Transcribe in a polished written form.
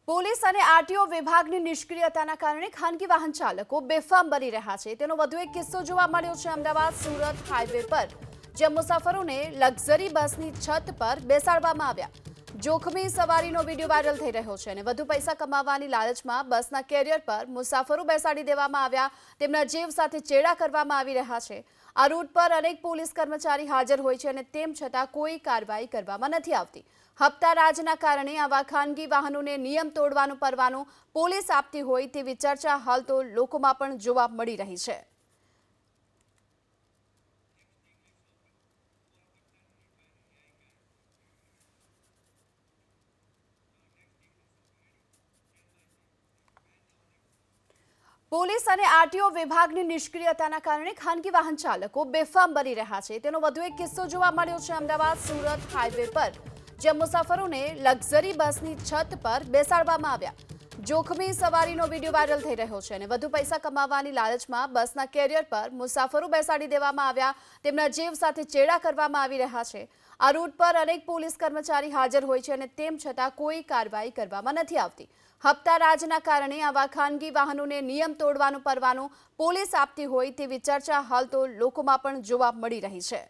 Police અને RTO વિભાગની નિષ્ક્રિયતાના કારણે ખાનગી વાહન ચાલકો બેફામ બની રહ્યા છે। તેનો વધુ એક કિસ્સો જોવા મળ્યો છે અમદાવાદ સુરત હાઈવે પર, જ્યાં મુસાફરોને લક્ઝરી બસની છત પર બેસાડવામાં આવ્યા। જોખમી સવારીનો વિડીયો વાયરલ થઈ રહ્યો છે અને વધુ પૈસા કમાવાની લાલચમાં બસના કેરિયર પર મુસાફરો બેસાડી દેવામાં આવ્યા। તેમના જીવ સાથે ચેડા કરવામાં આવી રહ્યા છે। આ રૂટ પર અનેક પોલીસ કર્મચારી હાજર હોય છે અને તેમ છતાં કોઈ કાર્યવાહી કરવામાં નથી આવતી। હપ્તા રાજના કારણે આવા ખાનગી વાહનોને નિયમ તોડવાનો પરવાનો પોલીસ આપતી હોય તેવી ચર્ચા હાલ તો લોકોમાં પણ જોવા મળી રહી છે। પોલીસ અને આરટીઓ વિભાગની નિષ્ક્રિયતાના કારણે ખાનગી વાહન ચાલકો બેફામ બની રહ્યા છે। તેનો વધુ એક કિસ્સો જોવા મળ્યો છે અમદાવાદ સુરત હાઈવે પર, જ્યાં મુસાફરોને લક્ઝરી બસની છત પર બેસાડવામાં આવ્યા। જોખમી સવારીનો વિડીયો વાયરલ થઈ રહ્યો છે અને વધુ પૈસા કમાવાની લાલચમાં બસના કેરિયર પર મુસાફરો બેસાડી દેવામાં આવ્યા। તેમના જીવ સાથે ચેડા કરવામાં આવી રહ્યા છે। આ રૂટ પર અનેક પોલીસ કર્મચારી હાજર હોય છે અને તેમ છતાં કોઈ કાર્યવાહી કરવામાં નથી આવતી। હપ્તા રાજના કારણે આવા ખાનગી વાહનોને નિયમ તોડવાનો પરવાનો પોલીસ આપતી હોય તેવી ચર્ચા હાલ તો લોકોમાં પણ જોવા મળી રહી છે।